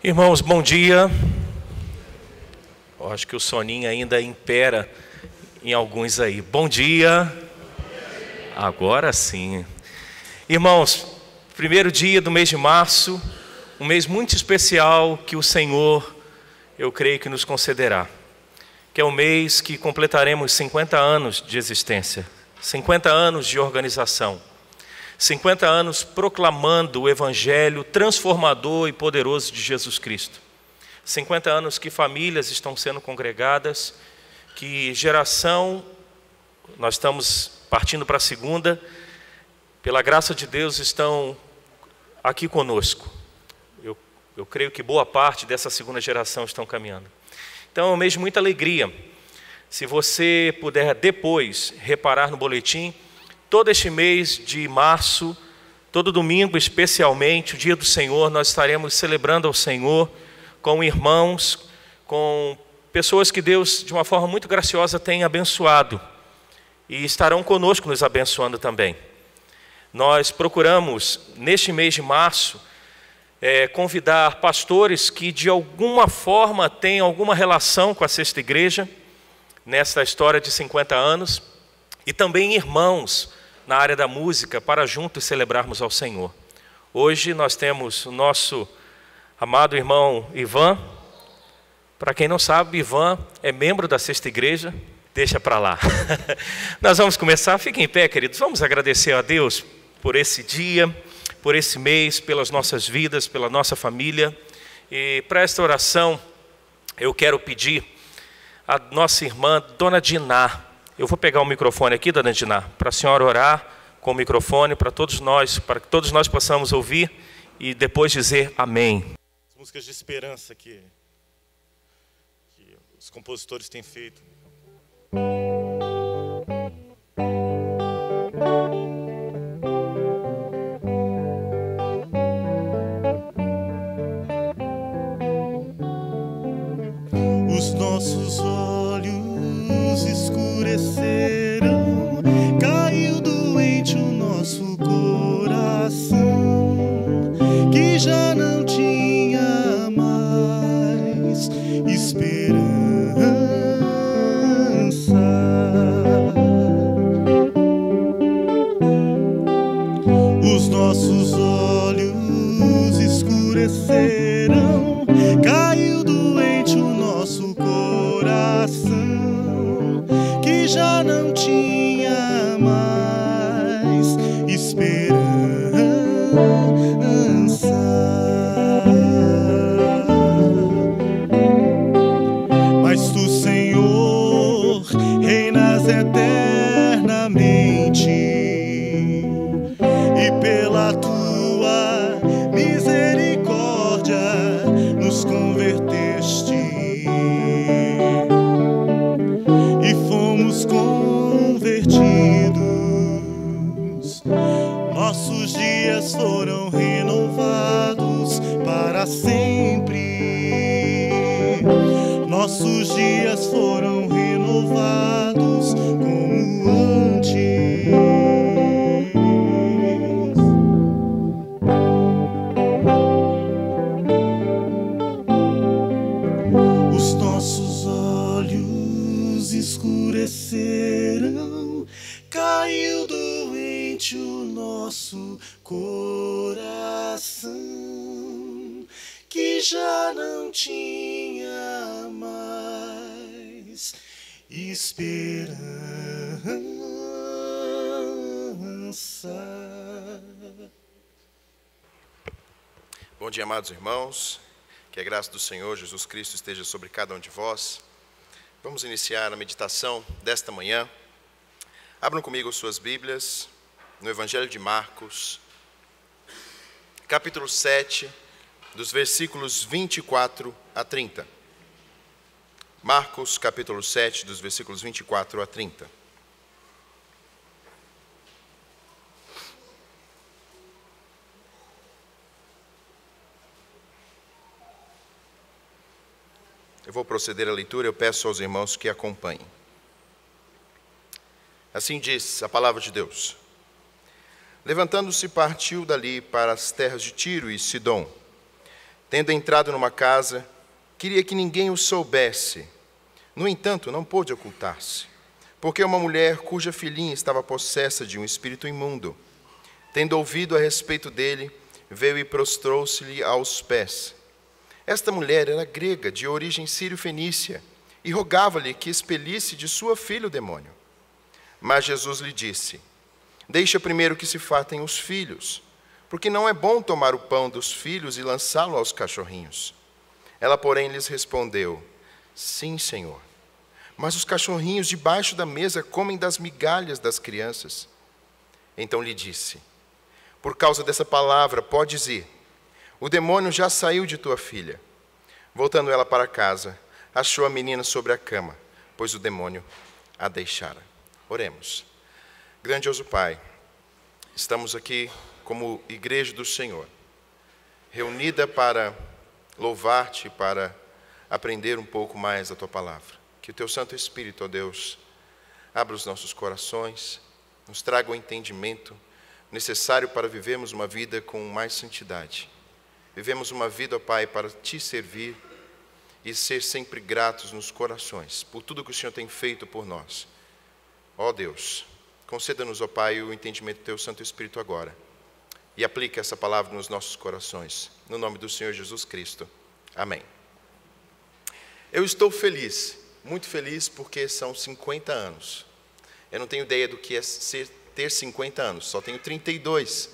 Irmãos, bom dia. Eu acho que o soninho ainda impera em alguns aí. Bom dia. Agora sim. Irmãos, primeiro dia do mês de março, um mês muito especial que o Senhor, eu creio que nos concederá. Que é o mês que completaremos 50 anos de existência, 50 anos de organização. 50 anos proclamando o Evangelho transformador e poderoso de Jesus Cristo. 50 anos que famílias estão sendo congregadas, que geração, nós estamos partindo para a segunda, pela graça de Deus estão aqui conosco. Eu creio que boa parte dessa segunda geração estão caminhando. Então é um mês de muita alegria. Se você puder depois reparar no boletim, todo este mês de março, todo domingo especialmente, o dia do Senhor, nós estaremos celebrando ao Senhor com irmãos, com pessoas que Deus, de uma forma muito graciosa, tem abençoado. E estarão conosco nos abençoando também. Nós procuramos, neste mês de março, convidar pastores que de alguma forma têm alguma relação com a Sexta Igreja, nesta história de 50 anos, e também irmãos na área da música, para juntos celebrarmos ao Senhor. Hoje nós temos o nosso amado irmão Ivan. Para quem não sabe, Ivan é membro da Sexta Igreja. Deixa para lá. Nós vamos começar. Fiquem em pé, queridos. Vamos agradecer a Deus por esse dia, por esse mês, pelas nossas vidas, pela nossa família. E para esta oração, eu quero pedir a nossa irmã, Dona Diná. Eu vou pegar o microfone aqui, Dona Diná, para a senhora orar com o microfone, para todos nós, para que todos nós possamos ouvir e depois dizer amém. As músicas de esperança que os compositores têm feito. Os nossos olhos escurecerão, caiu doente o nosso coração, que já não tinha mais esperança. Os nossos olhos escurecerão, caiu doente o nosso coração, que já não tinha mais esperança. Mas tu, Senhor, reinas eternamente, e pela tua misericórdia nos converteste. E fomos convertidos, nossos dias foram renovados para sempre. Nossos dias foram renovados como antes. Os nossos olhos escurecerão, caiu doente o nosso coração, que já não tinha mais esperança. Bom dia, amados irmãos. Que a graça do Senhor Jesus Cristo esteja sobre cada um de vós. Vamos iniciar a meditação desta manhã. Abram comigo suas Bíblias no Evangelho de Marcos, capítulo 7, dos versículos 24 a 30. Marcos, capítulo 7, dos versículos 24 a 30. Eu vou proceder à leitura, eu peço aos irmãos que acompanhem. Assim diz a palavra de Deus. Levantando-se, partiu dali para as terras de Tiro e Sidom, Tendo entrado numa casa, queria que ninguém o soubesse. No entanto, não pôde ocultar-se, porque uma mulher cuja filhinha estava possessa de um espírito imundo, tendo ouvido a respeito dele, veio e prostrou-se-lhe aos pés. Esta mulher era grega, de origem sírio-fenícia, e rogava-lhe que expelisse de sua filha o demônio. Mas Jesus lhe disse: deixa primeiro que se fartem os filhos, porque não é bom tomar o pão dos filhos e lançá-lo aos cachorrinhos. Ela, porém, lhes respondeu: sim, Senhor, mas os cachorrinhos debaixo da mesa comem das migalhas das crianças. Então lhe disse: por causa dessa palavra, podes ir. O demônio já saiu de tua filha. Voltando ela para casa, achou a menina sobre a cama, pois o demônio a deixara. Oremos. Grandioso Pai, estamos aqui como igreja do Senhor, reunida para louvar-te, para aprender um pouco mais da tua palavra. Que o teu Santo Espírito, ó Deus, abra os nossos corações, nos traga o entendimento necessário para vivermos uma vida com mais santidade. Vivemos uma vida, ó Pai, para te servir e ser sempre gratos nos corações por tudo que o Senhor tem feito por nós. Ó Deus, conceda-nos, ó Pai, o entendimento do teu Santo Espírito agora e aplique essa palavra nos nossos corações. No nome do Senhor Jesus Cristo. Amém. Eu estou feliz, muito feliz, porque são 50 anos. Eu não tenho ideia do que é ter 50 anos, só tenho 32.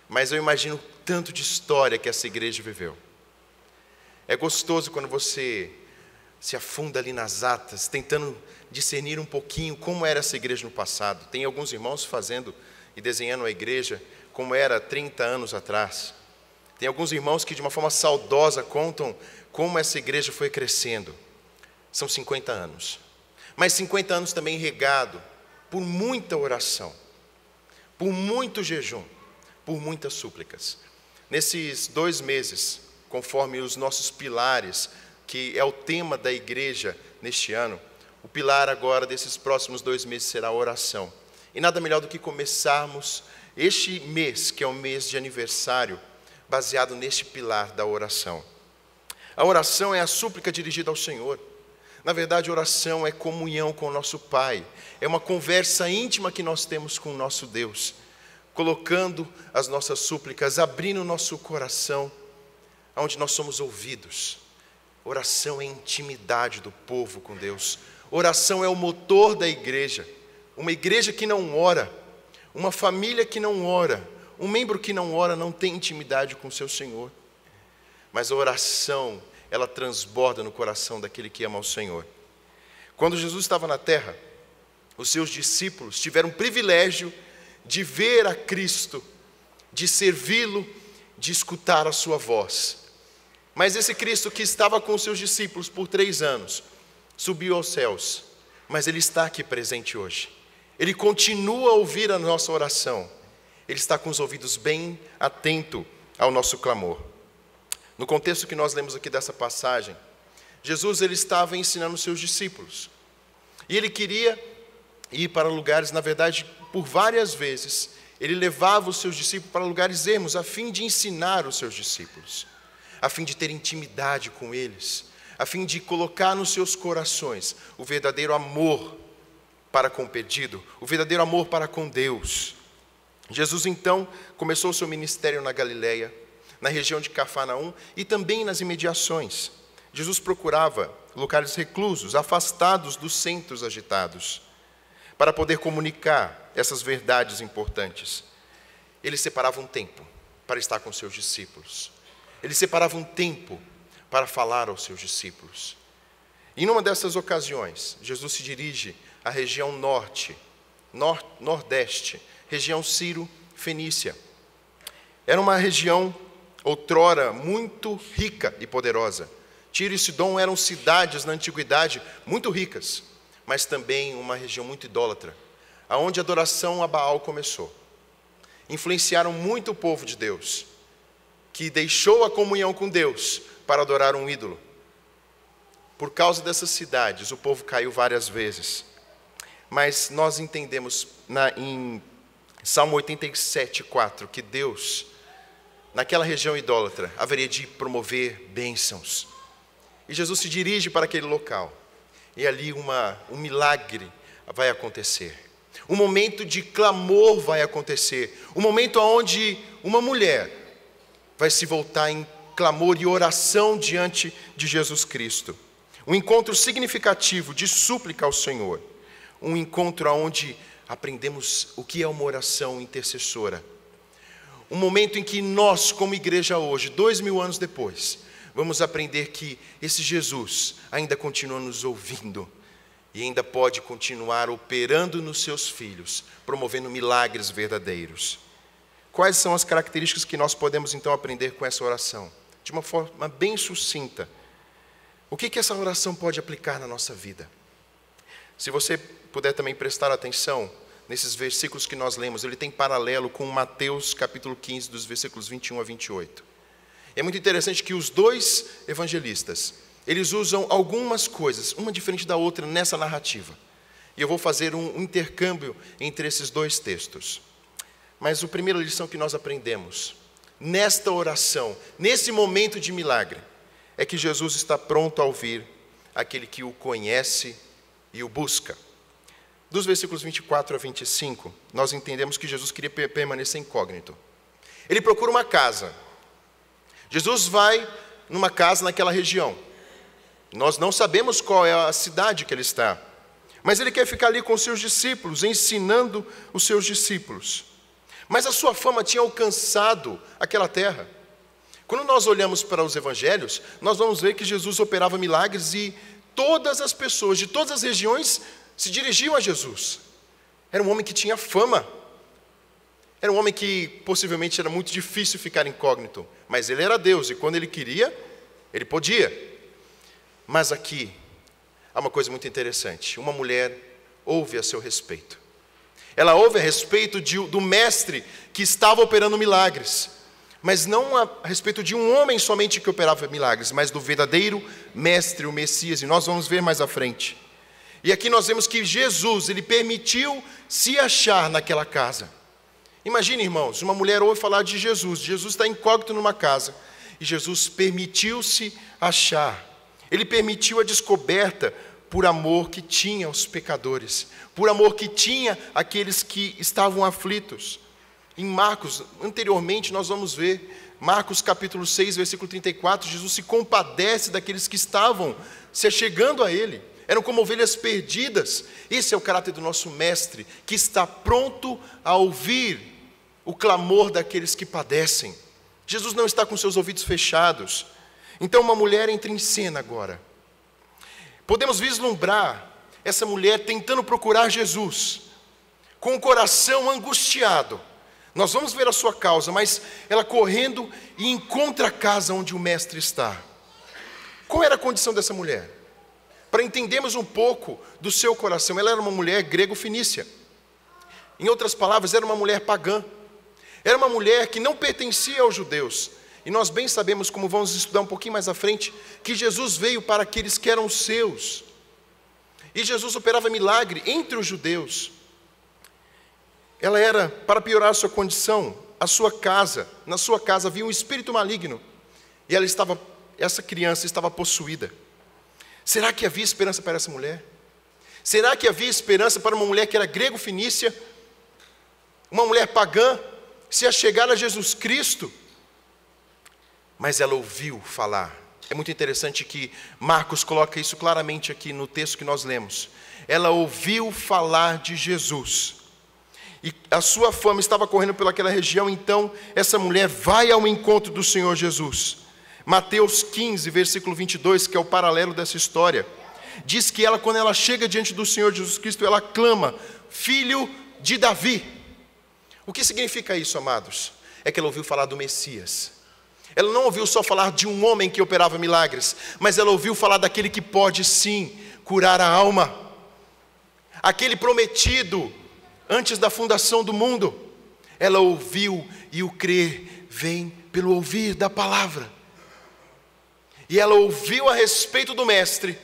Mas eu imagino o tanto de história que essa igreja viveu. É gostoso quando você se afunda ali nas atas, tentando discernir um pouquinho como era essa igreja no passado. Tem alguns irmãos fazendo e desenhando a igreja como era 30 anos atrás. Tem alguns irmãos que de uma forma saudosa contam como essa igreja foi crescendo. São 50 anos. Mas 50 anos também regado por muita oração, por muito jejum, por muitas súplicas. Nesses 2 meses, conforme os nossos pilares, que é o tema da igreja neste ano, o pilar agora desses próximos 2 meses será a oração. E nada melhor do que começarmos este mês, que é um mês de aniversário, baseado neste pilar da oração. A oração é a súplica dirigida ao Senhor. Na verdade, oração é comunhão com o nosso Pai. É uma conversa íntima que nós temos com o nosso Deus, colocando as nossas súplicas, abrindo o nosso coração, onde nós somos ouvidos. Oração é intimidade do povo com Deus. Oração é o motor da igreja. Uma igreja que não ora, uma família que não ora, um membro que não ora não tem intimidade com o seu Senhor. Mas a oração, ela transborda no coração daquele que ama ao Senhor. Quando Jesus estava na terra, os seus discípulos tiveram o privilégio de ver a Cristo, de servi-lo, de escutar a sua voz. Mas esse Cristo que estava com os seus discípulos por 3 anos, subiu aos céus, mas Ele está aqui presente hoje. Ele continua a ouvir a nossa oração. Ele está com os ouvidos bem atentos ao nosso clamor. No contexto que nós lemos aqui dessa passagem, Jesus ele estava ensinando os seus discípulos. E ele queria ir para lugares, na verdade, por várias vezes, ele levava os seus discípulos para lugares ermos, a fim de ensinar os seus discípulos, a fim de ter intimidade com eles, a fim de colocar nos seus corações o verdadeiro amor para com o perdido, o verdadeiro amor para com Deus. Jesus, então, começou o seu ministério na Galileia, na região de Cafarnaum e também nas imediações. Jesus procurava locais reclusos, afastados dos centros agitados, para poder comunicar essas verdades importantes. Ele separava um tempo para estar com seus discípulos. Ele separava um tempo para falar aos seus discípulos. E numa dessas ocasiões, Jesus se dirige à região nordeste, região Sírio-Fenícia. Era uma região outrora muito rica e poderosa. Tiro e Sidom eram cidades na antiguidade muito ricas, mas também uma região muito idólatra, aonde a adoração a Baal começou. Influenciaram muito o povo de Deus, que deixou a comunhão com Deus para adorar um ídolo. Por causa dessas cidades, o povo caiu várias vezes. Mas nós entendemos em Salmo 87:4 que Deus naquela região idólatra, haveria de promover bênçãos. E Jesus se dirige para aquele local. E ali um milagre vai acontecer. Um momento de clamor vai acontecer. Um momento onde uma mulher vai se voltar em clamor e oração diante de Jesus Cristo. Um encontro significativo de súplica ao Senhor. Um encontro onde aprendemos o que é uma oração intercessora. Um momento em que nós, como igreja hoje, 2000 anos depois, vamos aprender que esse Jesus ainda continua nos ouvindo e ainda pode continuar operando nos seus filhos, promovendo milagres verdadeiros. Quais são as características que nós podemos então aprender com essa oração? De uma forma bem sucinta. O que essa oração pode aplicar na nossa vida? Se você puder também prestar atenção nesses versículos que nós lemos, ele tem paralelo com Mateus capítulo 15, dos versículos 21 a 28. É muito interessante que os dois evangelistas, eles usam algumas coisas, uma diferente da outra nessa narrativa. E eu vou fazer um intercâmbio entre esses dois textos. Mas a primeira lição que nós aprendemos, nesta oração, nesse momento de milagre, é que Jesus está pronto a ouvir aquele que o conhece e o busca. Dos versículos 24 a 25, nós entendemos que Jesus queria permanecer incógnito. Ele procura uma casa. Jesus vai numa casa naquela região. Nós não sabemos qual é a cidade que ele está, mas ele quer ficar ali com os seus discípulos, ensinando os seus discípulos. Mas a sua fama tinha alcançado aquela terra. Quando nós olhamos para os evangelhos, nós vamos ver que Jesus operava milagres e todas as pessoas de todas as regiões se dirigiam a Jesus. Era um homem que tinha fama. Era um homem que possivelmente era muito difícil ficar incógnito, mas ele era Deus e quando ele queria, ele podia. Mas aqui há uma coisa muito interessante. Uma mulher ouve a seu respeito. Ela ouve a respeito do mestre que estava operando milagres, mas não a respeito de um homem somente que operava milagres, mas do verdadeiro mestre, o Messias, e nós vamos ver mais à frente. E aqui nós vemos que Jesus, ele permitiu se achar naquela casa. Imagine, irmãos, uma mulher ouve falar de Jesus. Jesus está incógnito numa casa. E Jesus permitiu-se achar. Ele permitiu a descoberta por amor que tinha aos pecadores. Por amor que tinha aqueles que estavam aflitos. Em Marcos, anteriormente, nós vamos ver, Marcos capítulo 6, versículo 34, Jesus se compadece daqueles que estavam se achegando a Ele. Eram como ovelhas perdidas. Esse é o caráter do nosso mestre, que está pronto a ouvir o clamor daqueles que padecem. Jesus não está com seus ouvidos fechados. Então uma mulher entra em cena agora. Podemos vislumbrar essa mulher tentando procurar Jesus, com o coração angustiado. Nós vamos ver a sua causa, mas ela correndo e encontra a casa onde o mestre está. Qual era a condição dessa mulher? Para entendermos um pouco do seu coração, ela era uma mulher grego-fenícia. Em outras palavras, era uma mulher pagã. Era uma mulher que não pertencia aos judeus. E nós bem sabemos, como vamos estudar um pouquinho mais à frente, que Jesus veio para aqueles que eram seus. E Jesus operava milagre entre os judeus. Ela era, para piorar a sua condição, a sua casa. Na sua casa havia um espírito maligno. E essa criança estava possuída. Será que havia esperança para essa mulher? Será que havia esperança para uma mulher que era grego-fenícia? Uma mulher pagã? Se achegar a Jesus Cristo? Mas ela ouviu falar. É muito interessante que Marcos coloca isso claramente aqui no texto que nós lemos. Ela ouviu falar de Jesus. E a sua fama estava correndo pelaquela região, então essa mulher vai ao encontro do Senhor Jesus. Mateus 15, versículo 22, que é o paralelo dessa história, diz que ela, quando ela chega diante do Senhor Jesus Cristo, ela clama, Filho de Davi. O que significa isso, amados? É que ela ouviu falar do Messias. Ela não ouviu só falar de um homem que operava milagres, mas ela ouviu falar daquele que pode sim curar a alma. Aquele prometido antes da fundação do mundo. Ela ouviu e o crer vem pelo ouvir da palavra. E ela ouviu a respeito do mestre,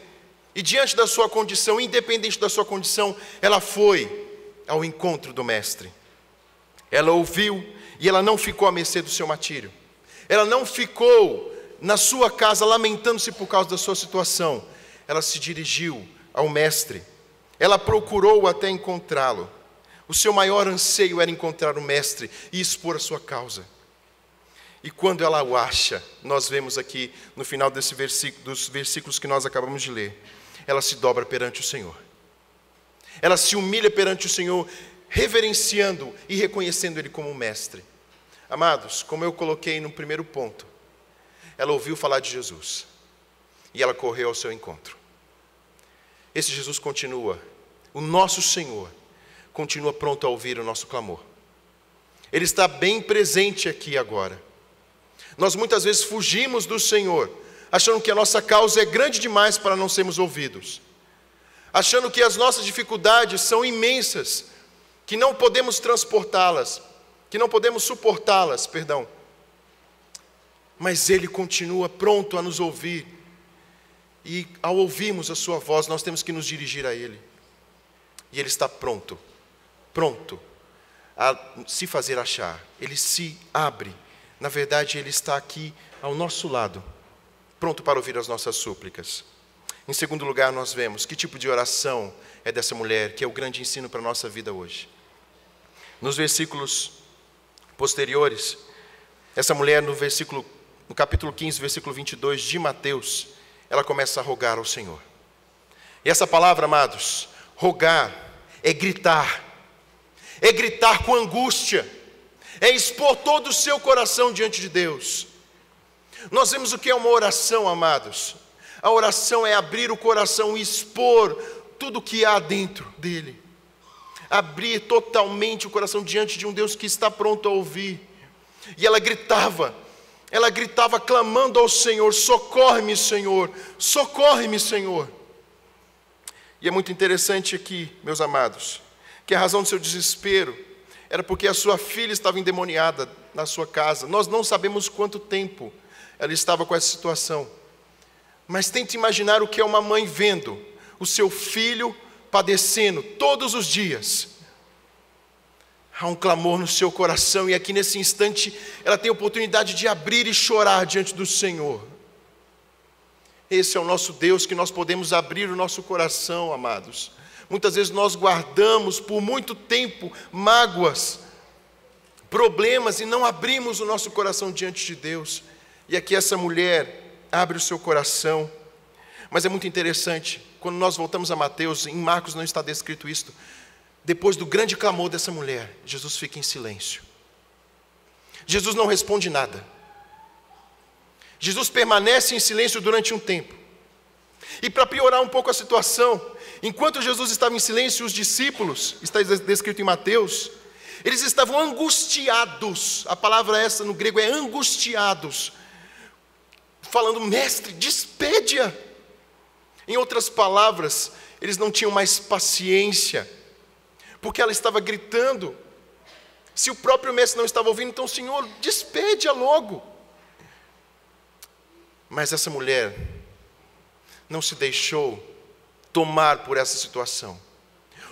e diante da sua condição, independente da sua condição, ela foi ao encontro do mestre. Ela ouviu, e ela não ficou à mercê do seu martírio. Ela não ficou na sua casa lamentando-se por causa da sua situação. Ela se dirigiu ao mestre. Ela procurou até encontrá-lo. O seu maior anseio era encontrar o mestre e expor a sua causa. E quando ela o acha, nós vemos aqui no final dos versículos que nós acabamos de ler, ela se dobra perante o Senhor. Ela se humilha perante o Senhor, reverenciando e reconhecendo Ele como mestre. Amados, como eu coloquei no primeiro ponto, ela ouviu falar de Jesus e ela correu ao seu encontro. Esse Jesus continua, o nosso Senhor, continua pronto a ouvir o nosso clamor. Ele está bem presente aqui agora. Nós muitas vezes fugimos do Senhor, achando que a nossa causa é grande demais para não sermos ouvidos, achando que as nossas dificuldades são imensas, que não podemos transportá-las, que não podemos suportá-las, Mas Ele continua pronto a nos ouvir, e ao ouvirmos a sua voz, nós temos que nos dirigir a Ele, e Ele está pronto a se fazer achar. Ele se abre, na verdade Ele está aqui ao nosso lado, pronto para ouvir as nossas súplicas. Em segundo lugar, nós vemos que tipo de oração é dessa mulher, que é o grande ensino para a nossa vida hoje. Nos versículos posteriores, essa mulher no capítulo 15, versículo 22 de Mateus, ela começa a rogar ao Senhor. E essa palavra, amados, rogar, é gritar com angústia, é expor todo o seu coração diante de Deus. Nós vemos o que é uma oração, amados. A oração é abrir o coração e expor tudo o que há dentro dele. Abrir totalmente o coração diante de um Deus que está pronto a ouvir. E ela gritava clamando ao Senhor: socorre-me, Senhor, socorre-me, Senhor. E é muito interessante aqui, meus amados, que a razão do seu desespero era porque a sua filha estava endemoniada na sua casa. Nós não sabemos quanto tempo ela estava com essa situação. Mas tente imaginar o que é uma mãe vendo o seu filho padecendo todos os dias. Há um clamor no seu coração, e aqui nesse instante ela tem a oportunidade de abrir e chorar diante do Senhor. Esse é o nosso Deus, que nós podemos abrir o nosso coração, amados. Muitas vezes nós guardamos por muito tempo mágoas, problemas, e não abrimos o nosso coração diante de Deus. E aqui essa mulher abre o seu coração. Mas é muito interessante, quando nós voltamos a Mateus, em Marcos não está descrito isto. Depois do grande clamor dessa mulher, Jesus fica em silêncio. Jesus não responde nada. Jesus permanece em silêncio durante um tempo. E para piorar um pouco a situação, enquanto Jesus estava em silêncio, os discípulos, está descrito em Mateus, eles estavam angustiados. A palavra essa no grego é angustiados, falando: mestre, despede-a. Em outras palavras, eles não tinham mais paciência, porque ela estava gritando. Se o próprio mestre não estava ouvindo, então: Senhor, despede-a logo. Mas essa mulher não se deixou tomar por essa situação.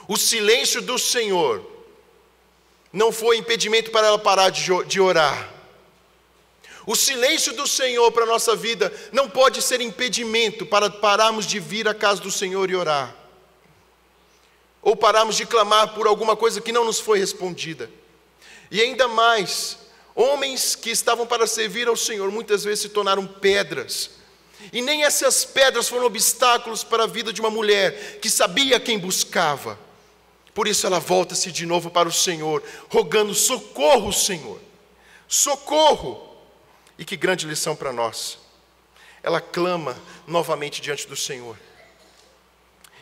O silêncio do Senhor não foi impedimento para ela parar de orar. O silêncio do Senhor para a nossa vida não pode ser impedimento para pararmos de vir à casa do Senhor e orar, ou pararmos de clamar por alguma coisa que não nos foi respondida. E ainda mais, homens que estavam para servir ao Senhor muitas vezes se tornaram pedras, e nem essas pedras foram obstáculos para a vida de uma mulher que sabia quem buscava. Por isso ela volta-se de novo para o Senhor, rogando: socorro, Senhor, socorro. E que grande lição para nós. Ela clama novamente diante do Senhor.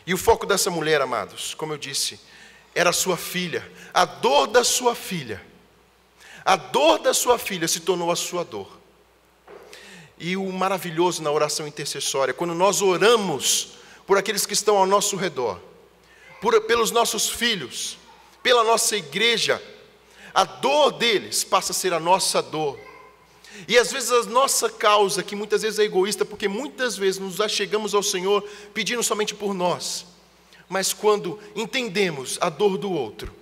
E o foco dessa mulher, amados, como eu disse, era a sua filha. A dor da sua filha. A dor da sua filha se tornou a sua dor. E o maravilhoso na oração intercessória, quando nós oramos por aqueles que estão ao nosso redor, pelos nossos filhos, pela nossa igreja, a dor deles passa a ser a nossa dor. E às vezes a nossa causa, que muitas vezes é egoísta, porque muitas vezes nos achegamos ao Senhor pedindo somente por nós, mas quando entendemos a dor do outro,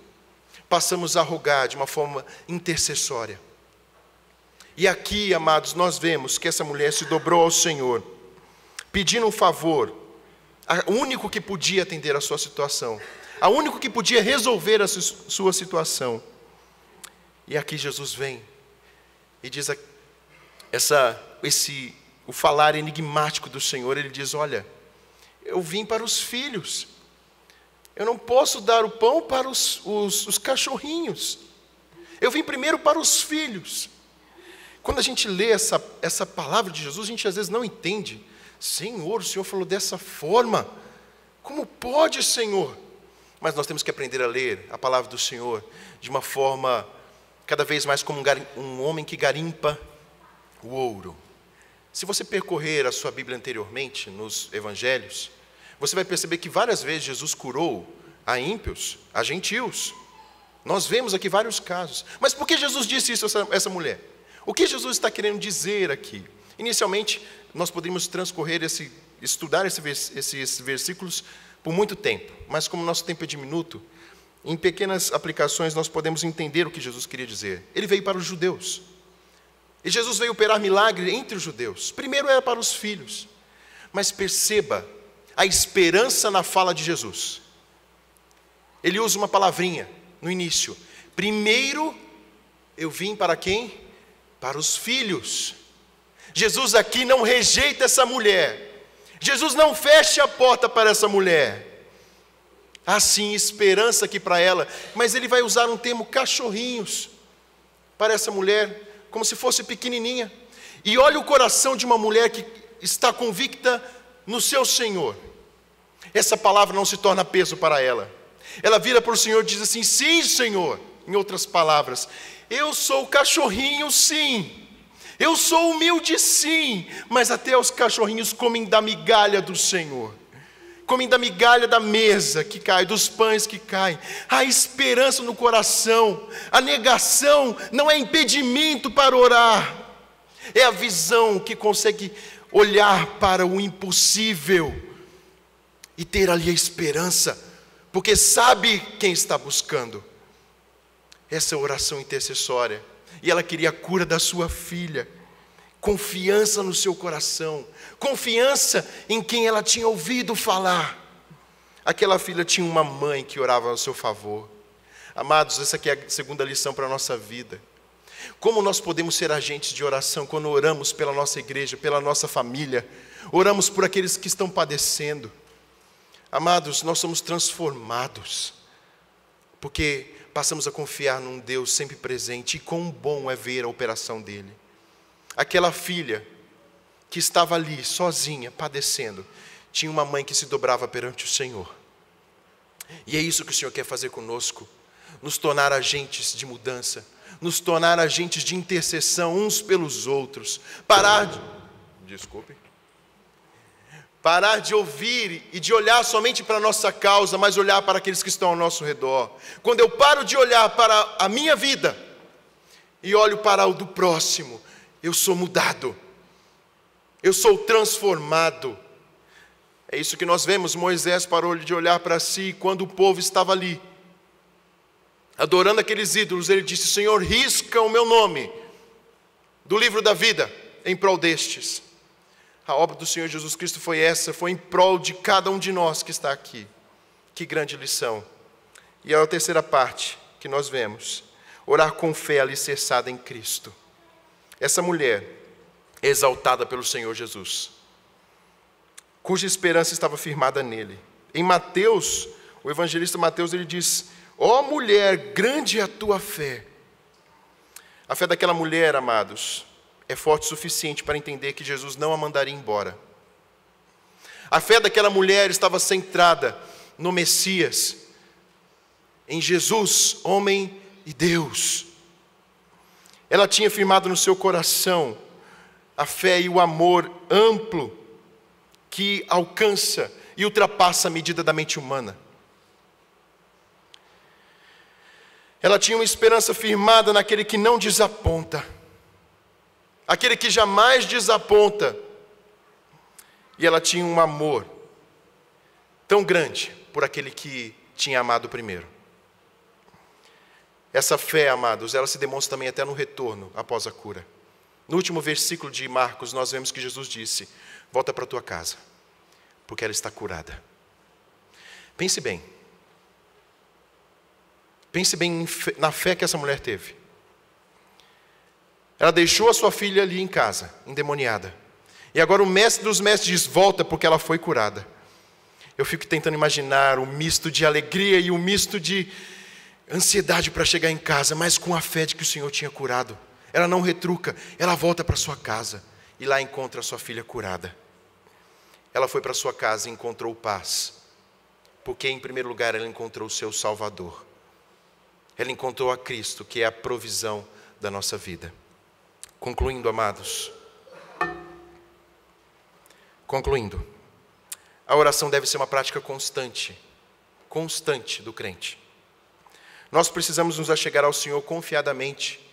passamos a rogar de uma forma intercessória. E aqui, amados, nós vemos que essa mulher se dobrou ao Senhor, pedindo um favor, o único que podia atender a sua situação, o único que podia resolver a sua situação. E aqui Jesus vem e diz o falar enigmático do Senhor. Ele diz: olha, eu vim para os filhos, eu não posso dar o pão para os cachorrinhos, eu vim primeiro para os filhos. Quando a gente lê essa palavra de Jesus, a gente às vezes não entende. Senhor, o Senhor falou dessa forma, como pode, Senhor? Mas nós temos que aprender a ler a palavra do Senhor de uma forma cada vez mais como um homem que garimpa o ouro. Se você percorrer a sua Bíblia anteriormente, nos evangelhos, você vai perceber que várias vezes Jesus curou a ímpios, a gentios. Nós vemos aqui vários casos. Mas por que Jesus disse isso a essa mulher? O que Jesus está querendo dizer aqui? Inicialmente, nós poderíamos estudar esses versículos por muito tempo. Mas como nosso tempo é diminuto, em pequenas aplicações nós podemos entender o que Jesus queria dizer. Ele veio para os judeus. E Jesus veio operar milagre entre os judeus. Primeiro era para os filhos. Mas perceba a esperança na fala de Jesus. Ele usa uma palavrinha no início. Primeiro eu vim para quem? Para os filhos. Jesus aqui não rejeita essa mulher. Jesus não fecha a porta para essa mulher. Há sim esperança aqui para ela, mas ele vai usar um termo cachorrinhos para essa mulher, como se fosse pequenininha. E olha o coração de uma mulher que está convicta no seu Senhor. Essa palavra não se torna peso para ela. Ela vira para o Senhor e diz assim: sim, Senhor. Em outras palavras, eu sou cachorrinho, sim. Eu sou humilde, sim. Mas até os cachorrinhos comem da migalha do Senhor. Comem da migalha da mesa que cai, dos pães que caem. Há esperança no coração. A negação não é impedimento para orar. É a visão que consegue olhar para o impossível e ter ali a esperança, porque sabe quem está buscando. Essa é a oração intercessória. E ela queria a cura da sua filha. Confiança no seu coração. Confiança em quem ela tinha ouvido falar. Aquela filha tinha uma mãe que orava ao seu favor. Amados, essa aqui é a segunda lição para a nossa vida. Como nós podemos ser agentes de oração quando oramos pela nossa igreja, pela nossa família, oramos por aqueles que estão padecendo. Amados, nós somos transformados, porque passamos a confiar num Deus sempre presente, e quão bom é ver a operação dele. Aquela filha que estava ali sozinha, padecendo, tinha uma mãe que se dobrava perante o Senhor. E é isso que o Senhor quer fazer conosco, nos tornar agentes de mudança, nos tornar agentes de intercessão uns pelos outros, parar de ouvir e de olhar somente para a nossa causa, mas olhar para aqueles que estão ao nosso redor. Quando eu paro de olhar para a minha vida e olho para o do próximo, eu sou mudado, eu sou transformado. É isso que nós vemos. Moisés parou de olhar para si quando o povo estava ali, adorando aqueles ídolos. Ele disse: Senhor, risca o meu nome do livro da vida em prol destes. A obra do Senhor Jesus Cristo foi essa, foi em prol de cada um de nós que está aqui. Que grande lição. E a terceira parte que nós vemos: orar com fé alicerçada em Cristo. Essa mulher, exaltada pelo Senhor Jesus, cuja esperança estava firmada nele. Em Mateus, o evangelista Mateus, ele diz: ó mulher, grande é a tua fé. A fé daquela mulher, amados, é forte o suficiente para entender que Jesus não a mandaria embora. A fé daquela mulher estava centrada no Messias, em Jesus, homem e Deus. Ela tinha firmado no seu coração a fé e o amor amplo que alcança e ultrapassa a medida da mente humana. Ela tinha uma esperança firmada naquele que não desaponta, aquele que jamais desaponta. E ela tinha um amor tão grande por aquele que tinha amado primeiro. Essa fé, amados, ela se demonstra também até no retorno após a cura. No último versículo de Marcos, nós vemos que Jesus disse: volta para a tua casa, porque ela está curada. Pense bem. Pense bem na fé que essa mulher teve. Ela deixou a sua filha ali em casa, endemoniada. E agora o mestre dos mestres diz: volta, porque ela foi curada. Eu fico tentando imaginar o misto de alegria e o misto de ansiedade para chegar em casa, mas com a fé de que o Senhor tinha curado. Ela não retruca, ela volta para sua casa e lá encontra a sua filha curada. Ela foi para sua casa e encontrou paz, porque em primeiro lugar ela encontrou o seu Salvador. Ela encontrou a Cristo, que é a provisão da nossa vida. Concluindo, amados. Concluindo. A oração deve ser uma prática constante do crente. Nós precisamos nos achegar ao Senhor confiadamente,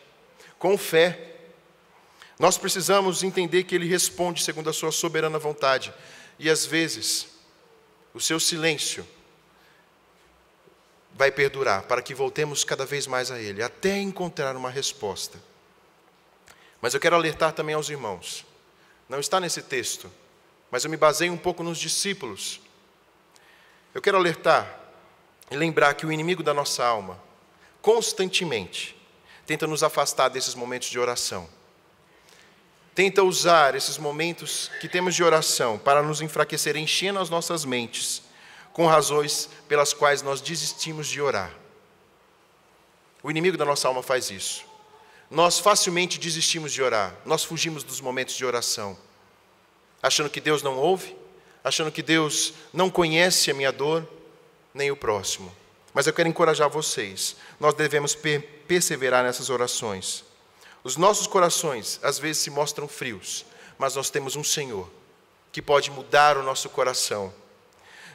com fé. Nós precisamos entender que Ele responde segundo a sua soberana vontade. E às vezes, o seu silêncio vai perdurar para que voltemos cada vez mais a Ele, até encontrar uma resposta. Mas eu quero alertar também aos irmãos. Não está nesse texto, mas eu me baseio um pouco nos discípulos. Eu quero alertar e lembrar que o inimigo da nossa alma, constantemente, tenta nos afastar desses momentos de oração. Tenta usar esses momentos que temos de oração para nos enfraquecer, enchendo as nossas mentes com razões pelas quais nós desistimos de orar. O inimigo da nossa alma faz isso. Nós facilmente desistimos de orar, nós fugimos dos momentos de oração, achando que Deus não ouve, achando que Deus não conhece a minha dor, nem o próximo. Mas eu quero encorajar vocês, nós devemos perseverar nessas orações. Os nossos corações às vezes se mostram frios, mas nós temos um Senhor que pode mudar o nosso coração.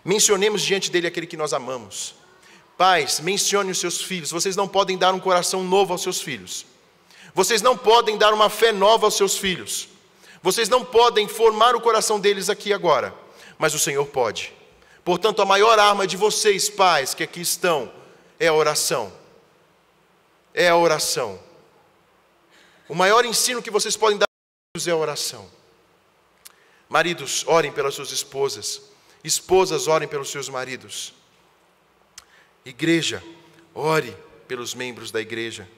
Mencionemos diante dele aquele que nós amamos. Pais, mencione os seus filhos. Vocês não podem dar um coração novo aos seus filhos. Vocês não podem dar uma fé nova aos seus filhos. Vocês não podem formar o coração deles aqui agora, mas o Senhor pode. Portanto, a maior arma de vocês, pais, que aqui estão, é a oração. É a oração. O maior ensino que vocês podem dar aos filhos é a oração. Maridos, orem pelas suas esposas. Esposas, orem pelos seus maridos. Igreja, ore pelos membros da igreja.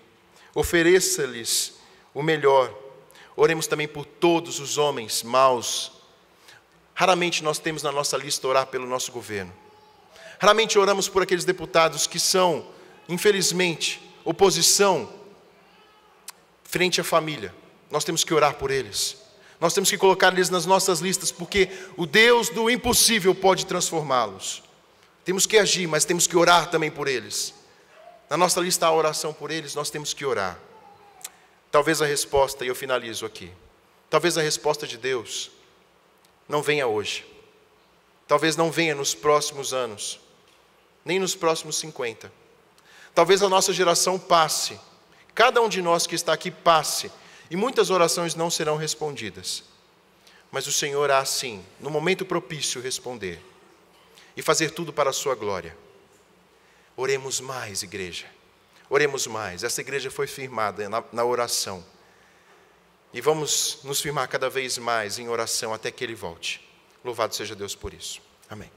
Ofereça-lhes o melhor. Oremos também por todos os homens maus. Raramente nós temos na nossa lista orar pelo nosso governo. Raramente oramos por aqueles deputados que são, infelizmente, oposição frente à família. Nós temos que orar por eles. Nós temos que colocar eles nas nossas listas, porque o Deus do impossível pode transformá-los. Temos que agir, mas temos que orar também por eles. Na nossa lista há oração por eles, nós temos que orar. Talvez a resposta, e eu finalizo aqui, talvez a resposta de Deus não venha hoje. Talvez não venha nos próximos anos, nem nos próximos 50. Talvez a nossa geração passe, cada um de nós que está aqui passe, e muitas orações não serão respondidas. Mas o Senhor há sim, no momento propício, responder. E fazer tudo para a sua glória. Oremos mais, igreja. Oremos mais. Essa igreja foi firmada na oração. E vamos nos firmar cada vez mais em oração até que Ele volte. Louvado seja Deus por isso. Amém.